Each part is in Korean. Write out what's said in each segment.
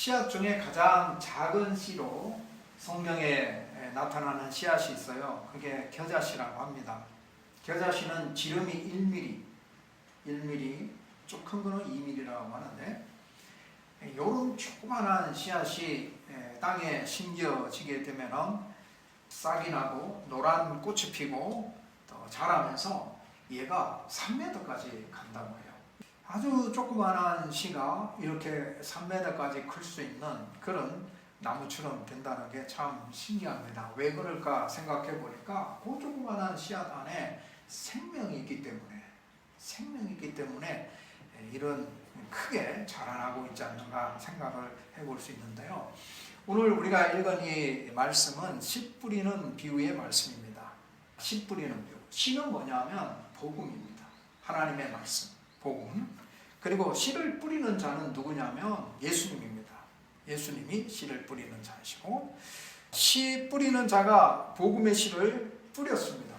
씨앗 중에 가장 작은 씨로 성경에 나타나는 씨앗이 있어요. 그게 겨자씨라고 합니다. 겨자씨는 지름이 1mm, 좀 큰 거는 2mm라고 하는데, 요런 조그만한 씨앗이 땅에 심겨지게 되면 싹이 나고 노란 꽃이 피고 또 자라면서 얘가 3m까지 간다고 해요. 아주 조그만한 씨가 이렇게 3m까지 클 수 있는 그런 나무처럼 된다는 게 참 신기합니다. 왜 그럴까 생각해 보니까 그 조그만한 씨앗 안에 생명이 있기 때문에 이런 크게 자라나고 있지 않는가 생각을 해볼 수 있는데요. 오늘 우리가 읽은 이 말씀은 씨 뿌리는 비유의 말씀입니다. 씨 뿌리는 비유. 씨는 뭐냐면 복음입니다. 하나님의 말씀, 복음. 그리고 씨를 뿌리는 자는 누구냐면 예수님입니다. 예수님이 씨를 뿌리는 자이시고, 씨 뿌리는 자가 복음의 씨를 뿌렸습니다.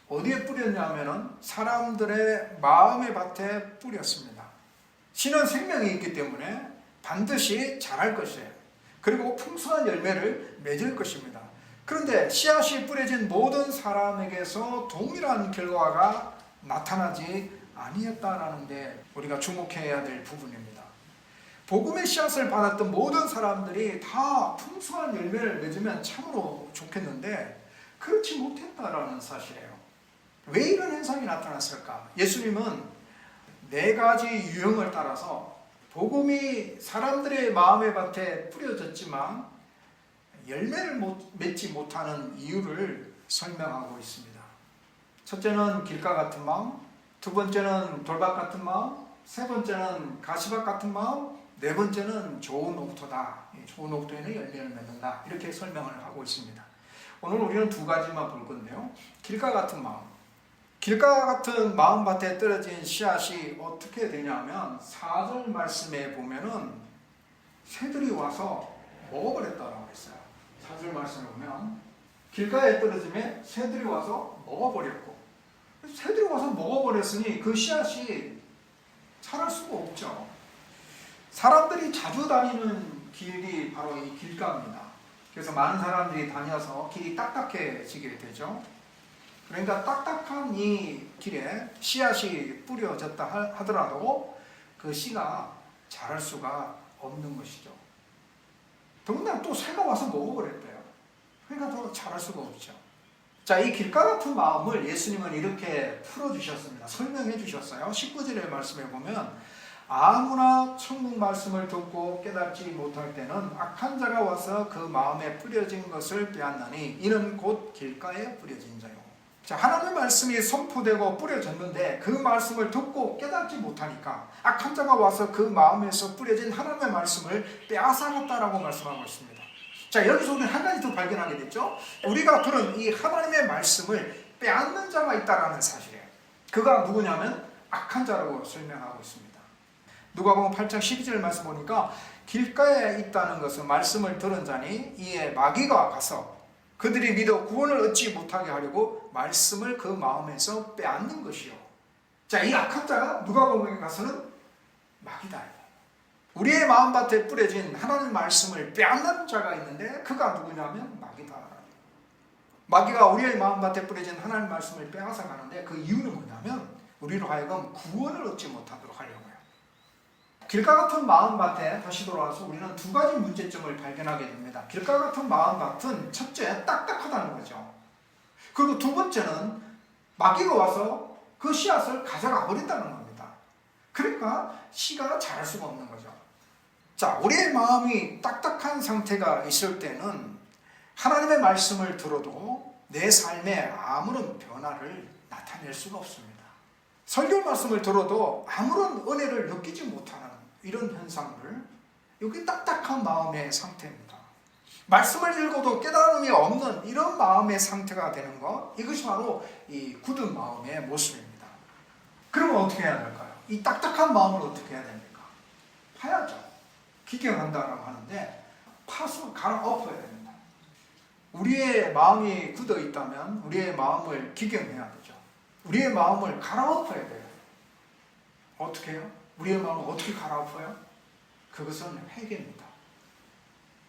어디에 뿌렸냐면은 사람들의 마음의 밭에 뿌렸습니다. 씨는 생명이 있기 때문에 반드시 자랄 것이에요. 그리고 풍성한 열매를 맺을 것입니다. 그런데 씨앗이 뿌려진 모든 사람에게서 동일한 결과가 나타나지 아니었다라는 데 우리가 주목해야 될 부분입니다. 복음의 씨앗을 받았던 모든 사람들이 다 풍성한 열매를 맺으면 참으로 좋겠는데 그렇지 못했다라는 사실이에요. 왜 이런 현상이 나타났을까? 예수님은 4가지 유형을 따라서 복음이 사람들의 마음의 밭에 뿌려졌지만 열매를 맺지 못하는 이유를 설명하고 있습니다. 첫째는 길가 같은 마음, 두 번째는 돌밭 같은 마음, 세 번째는 가시밭 같은 마음, 네 번째는 좋은 옥토다. 좋은 옥토에는 열매를 맺는다. 이렇게 설명을 하고 있습니다. 오늘 우리는 2가지만 볼 건데요. 길가 같은 마음. 길가 같은 마음밭에 떨어진 씨앗이 어떻게 되냐면 4절 말씀에 보면은 새들이 와서 먹어버렸다라고 했어요. 4절 말씀에 보면 길가에 떨어지면 새들이 와서 먹어버렸고, 새들이 와서 먹어버렸으니 그 씨앗이 자랄 수가 없죠. 사람들이 자주 다니는 길이 바로 이 길가입니다. 그래서 많은 사람들이 다녀서 길이 딱딱해지게 되죠. 그러니까 딱딱한 이 길에 씨앗이 뿌려졌다 하더라도 그 씨가 자랄 수가 없는 것이죠. 더군다나 또 새가 와서 먹어버렸대요. 그러니까 더 자랄 수가 없죠. 자, 이 길가 같은 마음을 예수님은 이렇게 풀어주셨습니다. 설명해 주셨어요. 19절의 말씀에 보면 아무나 천국 말씀을 듣고 깨닫지 못할 때는 악한 자가 와서 그 마음에 뿌려진 것을 빼앗나니 이는 곧 길가에 뿌려진 자요. 자, 하나님의 말씀이 선포되고 뿌려졌는데 그 말씀을 듣고 깨닫지 못하니까 악한 자가 와서 그 마음에서 뿌려진 하나님의 말씀을 빼앗아갔다라고 말씀하고 있습니다. 자, 여기서 우리는 한 가지 더 발견하게 됐죠. 우리가 들은 이 하나님의 말씀을 빼앗는 자가 있다라는 사실이에요. 그가 누구냐면 악한 자라고 설명하고 있습니다. 누가복음 8장 12절 말씀 보니까 길가에 있다는 것은 말씀을 들은 자니 이에 마귀가 가서 그들이 믿어 구원을 얻지 못하게 하려고 말씀을 그 마음에서 빼앗는 것이요. 자, 이 악한 자가 누가복음에 가서는 마귀다. 우리의 마음밭에 뿌려진 하나님 말씀을 빼앗는 자가 있는데 그가 누구냐면 마귀다. 마귀가 우리의 마음밭에 뿌려진 하나님 말씀을 빼앗아 가는데 그 이유는 뭐냐면 우리로 하여금 구원을 얻지 못하도록 하려고요. 길가 같은 마음밭에 다시 돌아와서 우리는 2가지 문제점을 발견하게 됩니다. 길가 같은 마음밭은 첫째, 딱딱하다는 거죠. 그리고 두 번째는 마귀가 와서 그 씨앗을 가져가 버린다는 겁니다. 그러니까 씨가 자랄 수가 없는 거죠. 자, 우리의 마음이 딱딱한 상태가 있을 때는 하나님의 말씀을 들어도 내 삶에 아무런 변화를 나타낼 수가 없습니다. 설교 말씀을 들어도 아무런 은혜를 느끼지 못하는 이런 현상들, 여기 딱딱한 마음의 상태입니다. 말씀을 읽어도 깨달음이 없는 이런 마음의 상태가 되는 것, 이것이 바로 이 굳은 마음의 모습입니다. 그러면 어떻게 해야 될까요? 이 딱딱한 마음을 어떻게 해야 됩니까? 파야죠. 기경한다라고 하는데 파서 갈아엎어야 됩니다. 우리의 마음이 굳어 있다면 우리의 마음을 기경해야 되죠. 우리의 마음을 갈아엎어야 돼요. 어떻게 해요? 우리의 마음을 어떻게 갈아엎어요? 그것은 회개입니다.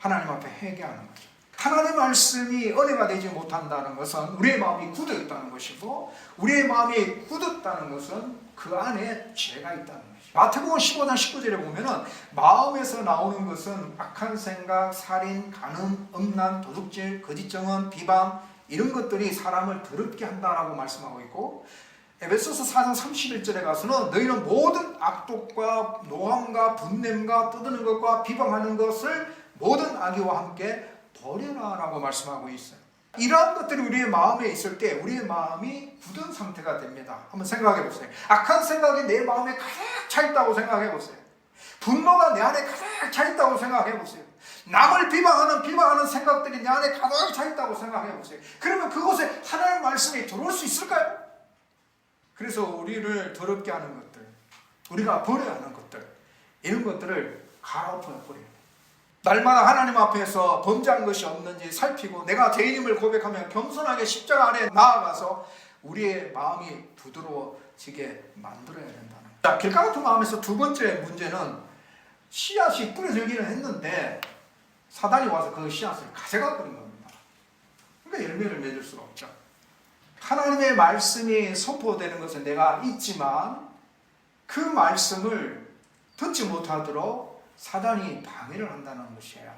하나님 앞에 회개하는 거죠. 하나님의 말씀이 은혜가 되지 못한다는 것은 우리의 마음이 굳어 있다는 것이고, 우리의 마음이 굳었다는 것은 그 안에 죄가 있다는 것이죠. 마태복음 15장 19절에 보면은 마음에서 나오는 것은 악한 생각, 살인, 간음, 음란, 도둑질, 거짓 증언, 비방, 이런 것들이 사람을 더럽게 한다라고 말씀하고 있고, 에베소서 4장 31절에 가서는 너희는 모든 악독과 노함과 분냄과 떠드는 것과 비방하는 것을 모든 악의와 함께 버려라 라고 말씀하고 있어요. 이러한 것들이 우리의 마음에 있을 때 우리의 마음이 굳은 상태가 됩니다. 한번 생각해 보세요. 악한 생각이 내 마음에 가득 차 있다고 생각해 보세요. 분노가 내 안에 가득 차 있다고 생각해 보세요. 남을 비방하는 생각들이 내 안에 가득 차 있다고 생각해 보세요. 그러면 그곳에 하나님의 말씀이 들어올 수 있을까요? 그래서 우리를 더럽게 하는 것들, 우리가 버려야 하는 것들, 이런 것들을 갈아엎어 버려요. 날마다 하나님 앞에서 범죄한 것이 없는지 살피고 내가 죄인임을 고백하며 겸손하게 십자가 안에 나아가서 우리의 마음이 부드러워지게 만들어야 된다는 거예요. 자, 길가 같은 마음에서 두 번째 문제는 씨앗이 뿌려지기는 했는데 사단이 와서 그 씨앗을 가져가 버린 겁니다. 그러니까 열매를 맺을 수가 없죠. 하나님의 말씀이 선포되는 것은 내가 있지만 그 말씀을 듣지 못하도록 사단이 방해를 한다는 것이에요.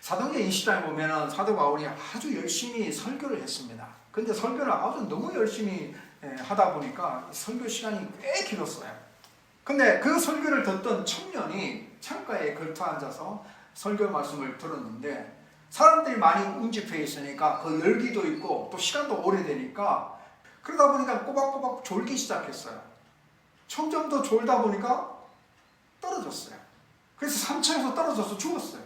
사도행전 20장에 보면 사도 바울이 아주 열심히 설교를 했습니다. 그런데 설교를 아주 너무 열심히 하다 보니까 설교 시간이 꽤 길었어요. 근데 그 설교를 듣던 청년이 창가에 걸터 앉아서 설교 말씀을 들었는데 사람들이 많이 운집해 있으니까 그 열기도 있고 또 시간도 오래되니까 그러다 보니까 꼬박꼬박 졸기 시작했어요. 점점 더 졸다 보니까 떨어졌어요. 그래서 산천에서 떨어져서 죽었어요.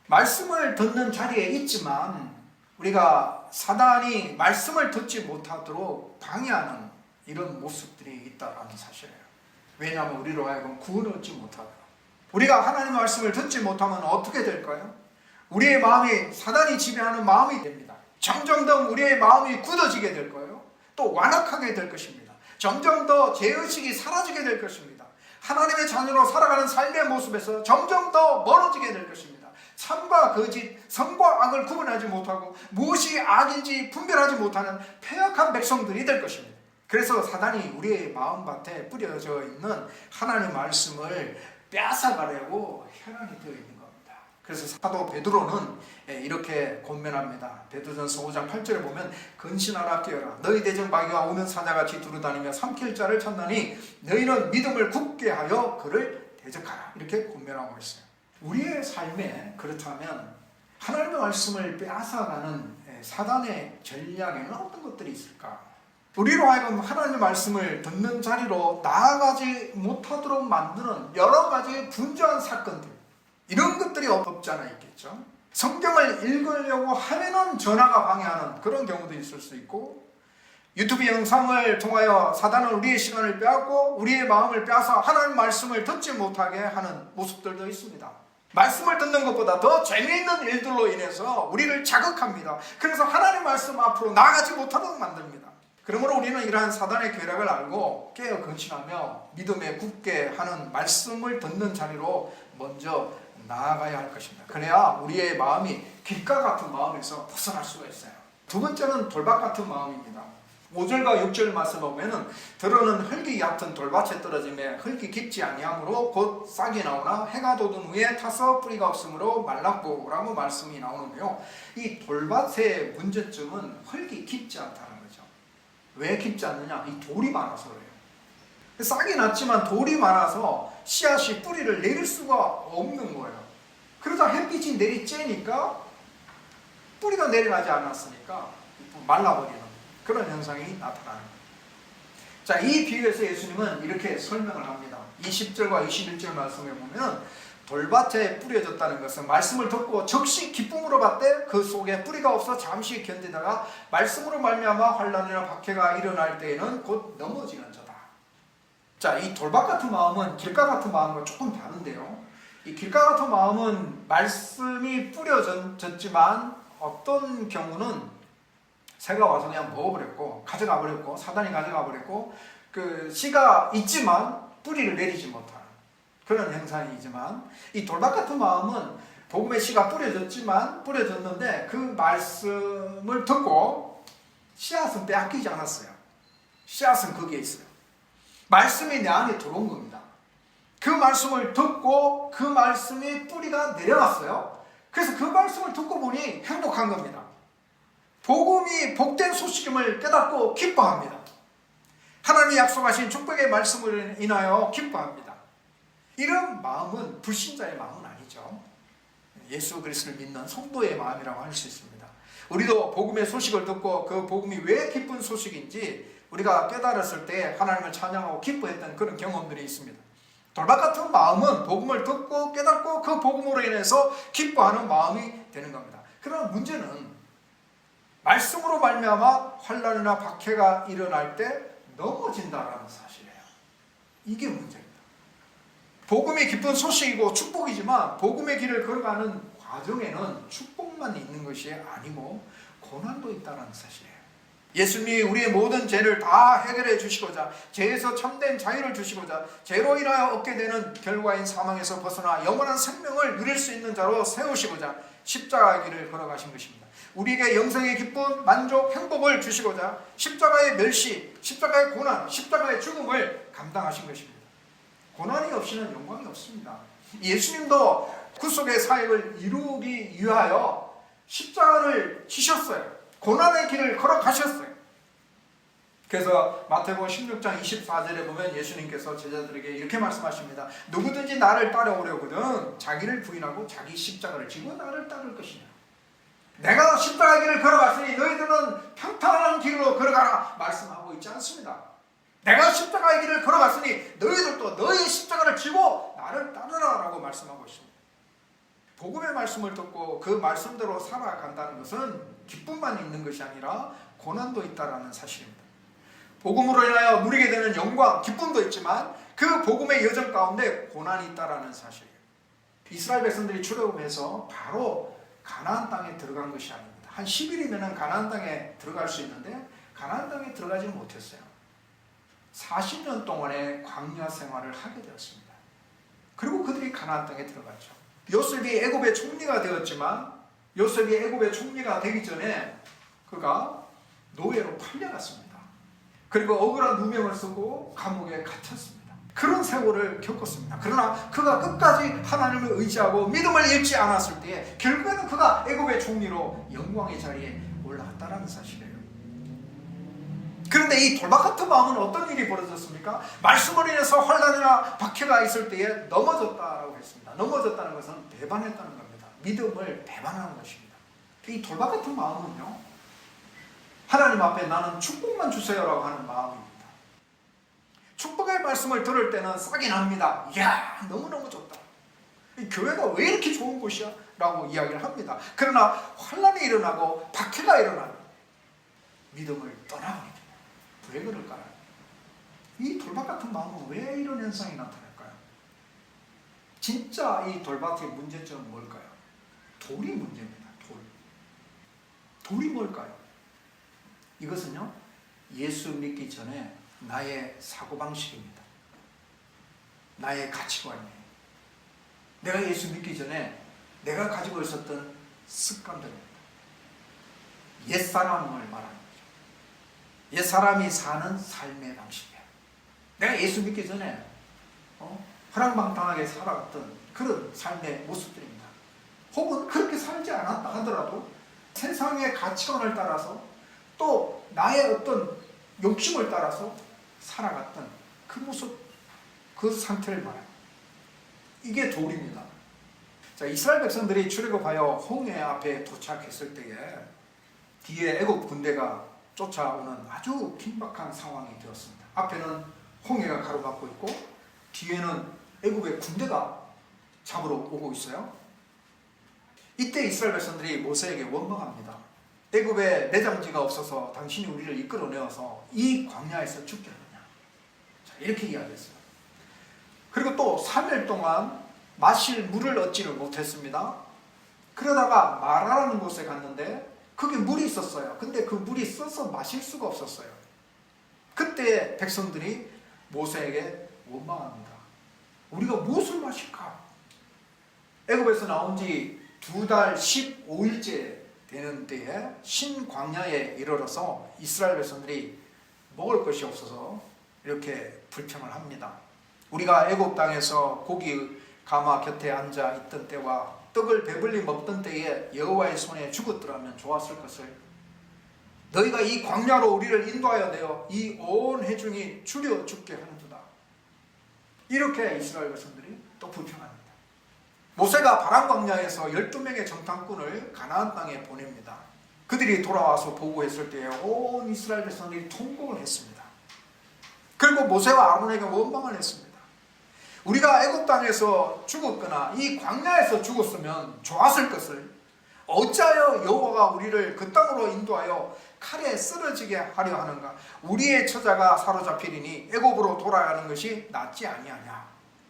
말씀을 듣는 자리에 있지만 우리가 사단이 말씀을 듣지 못하도록 방해하는 이런 모습들이 있다는 사실이에요. 왜냐하면 우리로 하여금 구원을 얻지 못하도록. 우리가 하나님의 말씀을 듣지 못하면 어떻게 될까요? 우리의 마음이 사단이 지배하는 마음이 됩니다. 점점 더 우리의 마음이 굳어지게 될 거예요. 또 완악하게 될 것입니다. 점점 더 죄의식이 사라지게 될 것입니다. 하나님의 자녀로 살아가는 삶의 모습에서 점점 더 멀어지게 될 것입니다. 참과 거짓, 선과 악을 구분하지 못하고 무엇이 악인지 분별하지 못하는 패역한 백성들이 될 것입니다. 그래서 사단이 우리의 마음밭에 뿌려져 있는 하나님의 말씀을 빼앗아가려고 혈안이 되어 있는 겁니다. 그래서 사도 베드로는 이렇게 권면합니다. 베드로전서 5장 8절에 보면 근신하라 깨어라 너희 대적 마귀가 오는 사자같이 두루다니며 삼킬 자를 찾나니 너희는 믿음을 굳게 하여 그를 대적하라 이렇게 권면하고 있어요. 우리의 삶에 그렇다면 하나님의 말씀을 빼앗아가는 사단의 전략에는 어떤 것들이 있을까? 우리로 하여금 하나님의 말씀을 듣는 자리로 나아가지 못하도록 만드는 여러 가지 분주한 사건들, 이런 것들이 없지 않아 있겠죠. 성경을 읽으려고 하면은 전화가 방해하는 그런 경우도 있을 수 있고, 유튜브 영상을 통하여 사단은 우리의 시간을 빼앗고 우리의 마음을 빼앗아 하나님 말씀을 듣지 못하게 하는 모습들도 있습니다. 말씀을 듣는 것보다 더 재미있는 일들로 인해서 우리를 자극합니다. 그래서 하나님 말씀 앞으로 나아가지 못하도록 만듭니다. 그러므로 우리는 이러한 사단의 괴락을 알고 깨어 근신하며 믿음에 굳게 하는 말씀을 듣는 자리로 먼저 나아가야 할 것입니다. 그래야 우리의 마음이 길가 같은 마음에서 벗어날 수가 있어요. 두 번째는 돌밭 같은 마음입니다. 5절과 6절 말씀 보면은 들어는 흙이 얕은 돌밭에 떨어지며 흙이 깊지 아니하므로 곧 싹이 나오나 해가 돋은 후에 타서 뿌리가 없으므로 말랐고 라고 말씀이 나오는데요. 이 돌밭의 문제점은 흙이 깊지 않다는 거죠. 왜 깊지 않느냐? 이 돌이 많아서 그래요. 싹이 났지만 돌이 많아서 씨앗이 뿌리를 내릴 수가 없는 거예요. 그러다 햇빛이 내리쬐니까 뿌리가 내려가지 않았으니까 말라버리는 그런 현상이 나타나는 거예요. 자, 이 비유에서 예수님은 이렇게 설명을 합니다. 20절과 21절 말씀에 보면 돌밭에 뿌려졌다는 것은 말씀을 듣고 즉시 기쁨으로 받되 그 속에 뿌리가 없어 잠시 견디다가 말씀으로 말미암아 환난이나 박해가 일어날 때에는 곧 넘어지는 자다. 자, 이 돌밭 같은 마음은 길가 같은 마음과 조금 다른데요. 이 길가 같은 마음은 말씀이 뿌려졌지만 어떤 경우는 새가 와서 그냥 먹어버렸고 가져가 버렸고 사단이 가져가 버렸고 그 씨가 있지만 뿌리를 내리지 못하는 그런 현상이지만 이 돌밭 같은 마음은 복음의 씨가 뿌려졌는데 그 말씀을 듣고 씨앗은 빼앗기지 않았어요. 씨앗은 거기에 있어요. 말씀이 내 안에 들어온 겁니다. 그 말씀을 듣고 그 말씀이 뿌리가 내려갔어요. 그래서 그 말씀을 듣고 보니 행복한 겁니다. 복음이 복된 소식임을 깨닫고 기뻐합니다. 하나님이 약속하신 축복의 말씀을 인하여 기뻐합니다. 이런 마음은 불신자의 마음은 아니죠. 예수 그리스도를 믿는 성도의 마음이라고 할 수 있습니다. 우리도 복음의 소식을 듣고 그 복음이 왜 기쁜 소식인지 우리가 깨달았을 때 하나님을 찬양하고 기뻐했던 그런 경험들이 있습니다. 돌박 같은 마음은 복음을 듣고 깨닫고 그 복음으로 인해서 기뻐하는 마음이 되는 겁니다. 그러나 문제는 말씀으로 말미암아 환난이나 박해가 일어날 때 넘어진다라는 사실이에요. 이게 문제입니다. 복음이 기쁜 소식이고 축복이지만 복음의 길을 걸어가는 과정에는 축복만 있는 것이 아니고 고난도 있다는 사실이에요. 예수님이 우리의 모든 죄를 다 해결해 주시고자 죄에서 참된 자유를 주시고자 죄로 인하여 얻게 되는 결과인 사망에서 벗어나 영원한 생명을 누릴 수 있는 자로 세우시고자 십자가의 길을 걸어가신 것입니다. 우리에게 영생의 기쁨, 만족, 행복을 주시고자 십자가의 멸시, 십자가의 고난, 십자가의 죽음을 감당하신 것입니다. 고난이 없이는 영광이 없습니다. 예수님도 구속의 사역을 이루기 위하여 십자가를 지셨어요. 고난의 길을 걸어가셨어요. 그래서 마태복음 16장 24절에 보면 예수님께서 제자들에게 이렇게 말씀하십니다. 누구든지 나를 따라오려거든 자기를 부인하고 자기 십자가를 지고 나를 따를 것이냐. 내가 십자가의 길을 걸어갔으니 너희들은 평탄한 길로 걸어가라 말씀하고 있지 않습니다. 내가 십자가의 길을 걸어갔으니 너희들도 너희의 십자가를 지고 나를 따르라 라고 말씀하고 있습니다. 복음의 말씀을 듣고 그 말씀대로 살아간다는 것은 기쁨만 있는 것이 아니라 고난도 있다는 사실입니다. 복음으로 인하여 누리게 되는 영광, 기쁨도 있지만 그 복음의 여정 가운데 고난이 있다는 사실이에요. 이스라엘 백성들이 출애굽해서 바로 가나안 땅에 들어간 것이 아닙니다. 한 10일이면 가나안 땅에 들어갈 수 있는데 가나안 땅에 들어가지 못했어요. 40년 동안의 광야 생활을 하게 되었습니다. 그리고 그들이 가나안 땅에 들어갔죠. 요셉이 애굽의 총리가 되었지만 요셉이 애굽의 총리가 되기 전에 그가 노예로 팔려갔습니다. 그리고 억울한 누명을 쓰고 감옥에 갇혔습니다. 그런 세월을 겪었습니다. 그러나 그가 끝까지 하나님을 의지하고 믿음을 잃지 않았을 때 결국에는 그가 애굽의 총리로 영광의 자리에 올라갔다는 사실이에요. 그런데 이 돌박 같은 마음은 어떤 일이 벌어졌습니까? 말씀으로 인해서 환난이나 박해가 있을 때에 넘어졌다라고 했습니다. 넘어졌다는 것은 배반했다는 겁니다. 믿음을 배반하는 것입니다. 이 돌박 같은 마음은요, 하나님 앞에 나는 축복만 주세요라고 하는 마음입니다. 축복의 말씀을 들을 때는 싹이 납니다. 이야, 너무너무 좋다. 이 교회가 왜 이렇게 좋은 곳이야? 라고 이야기를 합니다. 그러나 환난이 일어나고 박해가 일어나면 믿음을 떠나버립니다. 왜 그럴까요? 이 돌박 같은 마음은 왜 이런 현상이 나타날까요? 진짜 이 돌박의 문제점은 뭘까요? 돌이 문제입니다. 돌이 뭘까요? 이것은요, 예수 믿기 전에 나의 사고방식입니다. 나의 가치관이에요. 내가 예수 믿기 전에 내가 가지고 있었던 습관들입니다. 옛사람을 말하는 거죠. 옛사람이 사는 삶의 방식이에요. 내가 예수 믿기 전에 허랑방탕하게 살아갔던 그런 삶의 모습들입니다. 혹은 그렇게 살지 않았다 하더라도 세상의 가치관을 따라서 또 나의 어떤 욕심을 따라서 살아갔던 그 모습, 그 상태를 말해요. 이게 돌입니다. 자, 이스라엘 백성들이 출애굽하여 홍해 앞에 도착했을 때에 뒤에 애굽 군대가 쫓아오는 아주 긴박한 상황이 되었습니다. 앞에는 홍해가 가로막고 있고 뒤에는 애굽의 군대가 잡으러 오고 있어요. 이때 이스라엘 백성들이 모세에게 원망합니다. 애굽에 내장지가 없어서 당신이 우리를 이끌어내어서 이 광야에서 죽게 하느냐. 자, 이렇게 이야기했어요. 그리고 또 3일 동안 마실 물을 얻지를 못했습니다. 그러다가 마라라는 곳에 갔는데 거기 물이 있었어요. 근데 그 물이 써서 마실 수가 없었어요. 그때 애굽에서 나온 지 2달 15일째 되는 때에 신광야에 이르러서 이스라엘 백성들이 먹을 것이 없어서 이렇게 불평을 합니다. 우리가 애굽 땅에서 고기 가마 곁에 앉아 있던 때와 떡을 배불리 먹던 때에 여호와의 손에 죽었더라면 좋았을 것을, 너희가 이 광야로 우리를 인도하여 내어 이 온 회중이 줄여 죽게 하는도다. 이렇게 이스라엘 백성들이 또 불평합니다. 모세가 바람 광야에서 12명의 정탐꾼을 가나안 땅에 보냅니다. 그들이 돌아와서 보고했을 때에 온 이스라엘 백성들이 통곡을 했습니다. 그리고 모세와 아론에게 원망을 했습니다. 우리가 애굽 땅에서 죽었거나 이 광야에서 죽었으면 좋았을 것을 어찌하여 여호와가 우리를 그 땅으로 인도하여 칼에 쓰러지게 하려 하는가? 우리의 처자가 사로잡히리니 애굽으로 돌아가는 것이 낫지 아니하냐?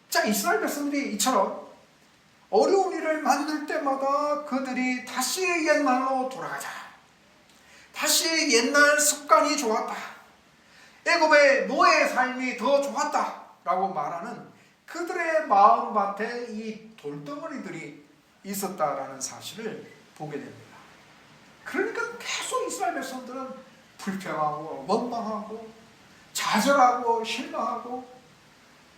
자, 이스라엘 백성들이 이처럼 어려운 일을 만들 때마다 그들이 다시 옛날로 돌아가자, 다시 옛날 습관이 좋았다, 애굽의 노예의 삶이 더 좋았다 라고 말하는 그들의 마음밭에 이 돌덩어리들이 있었다라는 사실을 보게 됩니다. 그러니까 계속 이스라엘 백성들은 불평하고 원망하고 좌절하고 실망하고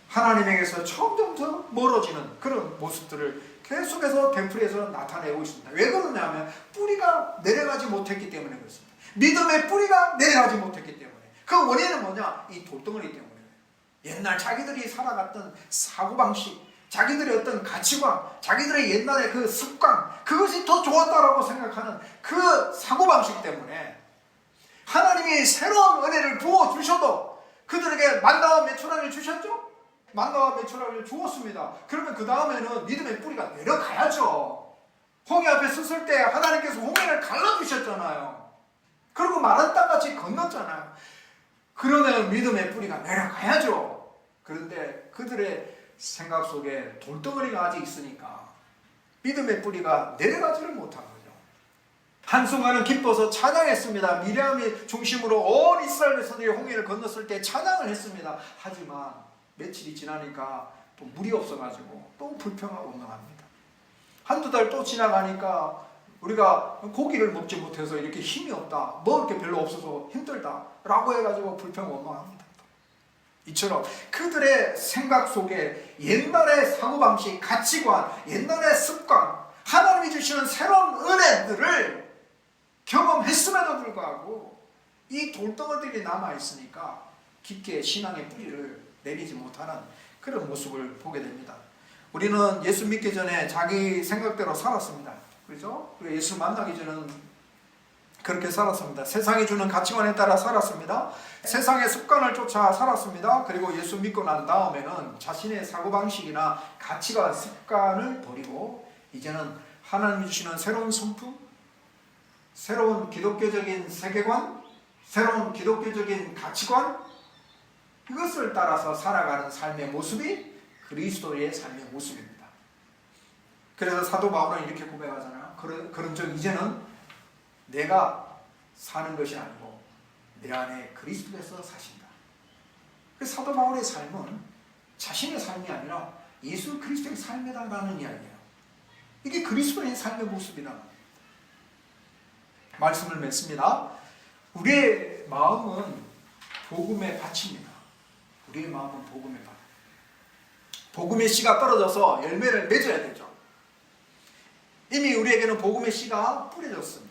하나님에게서 점점 더 멀어지는 그런 모습들을 계속해서 덴프리에서 나타내고 있습니다. 왜 그러냐면 뿌리가 내려가지 못했기 때문에 그렇습니다. 믿음의 뿌리가 내려가지 못했기 때문에. 그 원인은 뭐냐? 이 돌덩어리 때문에. 옛날 자기들이 살아갔던 사고방식, 자기들의 어떤 가치관, 자기들의 옛날의 그 습관, 그것이 더 좋았다라고 생각하는 그 사고방식 때문에 하나님이 새로운 은혜를 부어주셔도 그들에게 만나와 메추라를 주셨죠? 만나와 메추라를 주었습니다. 그러면 그 다음에는 믿음의 뿌리가 내려가야죠. 홍해 앞에 섰을 때 하나님께서 홍해를 갈라주셨잖아요. 그리고 마른 땅같이 건넜잖아요. 그러면 믿음의 뿌리가 내려가야죠. 그런데 그들의 생각 속에 돌덩어리가 아직 있으니까 믿음의 뿌리가 내려가지를 못한 거죠. 한순간은 기뻐서 찬양했습니다. 미리암이 중심으로 온 이스라엘 백성들이 홍해를 건넜을 때 찬양을 했습니다. 하지만 며칠이 지나니까 또 물이 없어가지고 또 불평하고 원망합니다. 한두 달 또 지나가니까 우리가 고기를 먹지 못해서 이렇게 힘이 없다, 먹을 게 별로 없어서 힘들다 라고 해가지고 불평 원망합니다. 이처럼 그들의 생각 속에 옛날의 사고방식, 가치관, 옛날의 습관, 하나님이 주시는 새로운 은혜들을 경험했음에도 불구하고 이 돌덩어리들이 남아있으니까 깊게 신앙의 뿌리를 내리지 못하는 그런 모습을 보게 됩니다. 우리는 예수 믿기 전에 자기 생각대로 살았습니다. 그렇죠? 그리고 예수 만나기 전에는 그렇게 살았습니다. 세상이 주는 가치관에 따라 살았습니다. 세상의 습관을 쫓아 살았습니다. 그리고 예수 믿고 난 다음에는 자신의 사고방식이나 가치관, 습관을 버리고 이제는 하나님이 주시는 새로운 성품, 새로운 기독교적인 세계관, 새로운 기독교적인 가치관, 이것을 따라서 살아가는 삶의 모습이 그리스도의 삶의 모습입니다. 그래서 사도 바울은 이렇게 고백하잖아요. 그런즉 이제는 내가 사는 것이 아니고 내 안에 그리스도께서 사신다. 그래서 사도 바울의 삶은 자신의 삶이 아니라 예수 그리스도의 삶이다라는 이야기예요. 이게 그리스도의 삶의 모습이라는 겁니다. 말씀을 맺습니다. 우리의 마음은 복음의 밭입니다. 우리의 마음은 복음의 밭. 복음의 씨가 떨어져서 열매를 맺어야 되죠. 이미 우리에게는 복음의 씨가 뿌려졌습니다.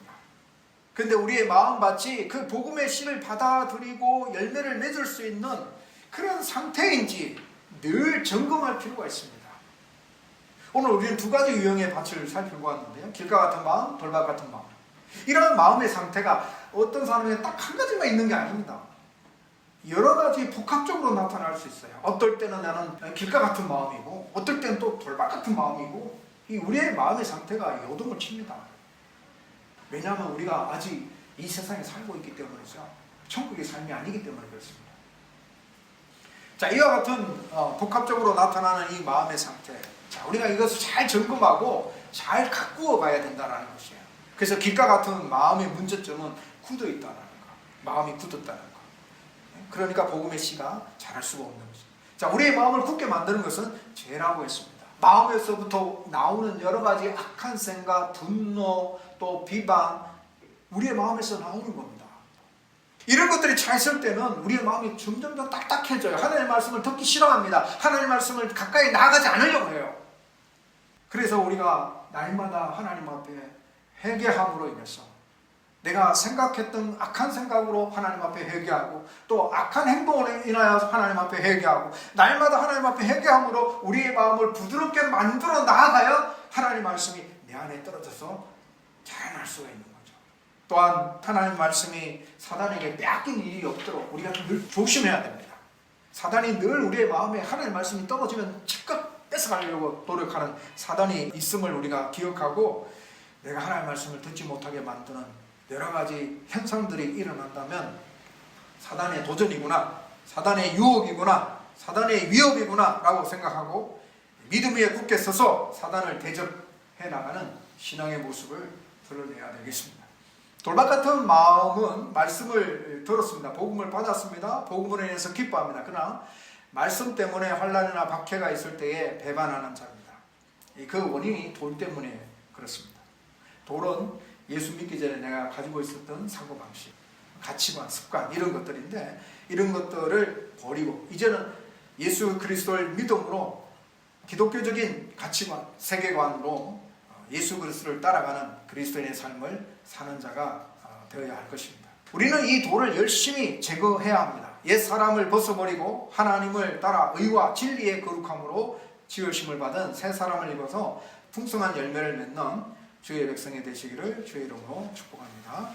그런데 우리의 마음밭이 그 복음의 씨를 받아들이고 열매를 맺을 수 있는 그런 상태인지 늘 점검할 필요가 있습니다. 오늘 우리는 두 가지 유형의 밭을 살펴보았는데요. 길가 같은 마음, 돌밭 같은 마음. 이런 마음의 상태가 어떤 사람에게 딱 한 가지만 있는 게 아닙니다. 여러 가지 복합적으로 나타날 수 있어요. 어떨 때는 나는 길가 같은 마음이고 어떨 때는 또 돌밭 같은 마음이고, 이 우리의 마음의 상태가 요동을 칩니다. 왜냐하면 우리가 아직 이 세상에 살고 있기 때문이죠. 천국의 삶이 아니기 때문에 그렇습니다. 자, 이와 같은 복합적으로 나타나는 이 마음의 상태, 자, 우리가 이것을 잘 점검하고 잘 가꾸어 가야 된다는 것이에요. 그래서 길가 같은 마음의 문제점은 굳어 있다는 거, 마음이 굳었다는 거. 그러니까 복음의 씨가 자랄 수가 없는 거죠. 자, 우리의 마음을 굳게 만드는 것은 죄라고 했습니다. 마음에서부터 나오는 여러 가지 악한 생각, 분노, 또 비방, 우리의 마음에서 나오는 겁니다. 이런 것들이 차 있을 때는 우리의 마음이 점점 더 딱딱해져요. 하나님의 말씀을 듣기 싫어합니다. 하나님의 말씀을 가까이 나아가지 않으려고 해요. 그래서 우리가 날마다 하나님 앞에 회개함으로 인해서 내가 생각했던 악한 생각으로 하나님 앞에 회개하고 또 악한 행동으로 인하여서 하나님 앞에 회개하고 날마다 하나님 앞에 회개함으로 우리의 마음을 부드럽게 만들어 나아가야 하나님 말씀이 내 안에 떨어져서 자라날 수가 있는 거죠. 또한 하나님 말씀이 사단에게 빼앗긴 일이 없도록 우리가 늘 조심해야 됩니다. 사단이 늘 우리의 마음에 하나님 말씀이 떨어지면 즉각 뺏어가려고 노력하는 사단이 있음을 우리가 기억하고 내가 하나님 말씀을 듣지 못하게 만드는 여러 가지 현상들이 일어난다면 사단의 도전이구나, 사단의 유혹이구나, 사단의 위협이구나 라고 생각하고 믿음 위에 굳게 서서 사단을 대적해 나가는 신앙의 모습을 드러내야 되겠습니다. 돌박 같은 마음은 말씀을 들었습니다. 복음을 받았습니다. 복음으로 인해서 기뻐합니다. 그러나 말씀 때문에 환난이나 박해가 있을 때에 배반하는 자입니다. 그 원인이 돌 때문에 그렇습니다. 돌은 예수 믿기 전에 내가 가지고 있었던 사고방식, 가치관, 습관 이런 것들인데 이런 것들을 버리고 이제는 예수 그리스도를 믿음으로 기독교적인 가치관, 세계관으로 예수 그리스도를 따라가는 그리스도인의 삶을 사는 자가 되어야 할 것입니다. 우리는 이 돌을 열심히 제거해야 합니다. 옛 사람을 벗어버리고 하나님을 따라 의와 진리의 거룩함으로 지으심을 받은 새 사람을 입어서 풍성한 열매를 맺는 주의 백성이 되시기를 주의 이름으로 축복합니다.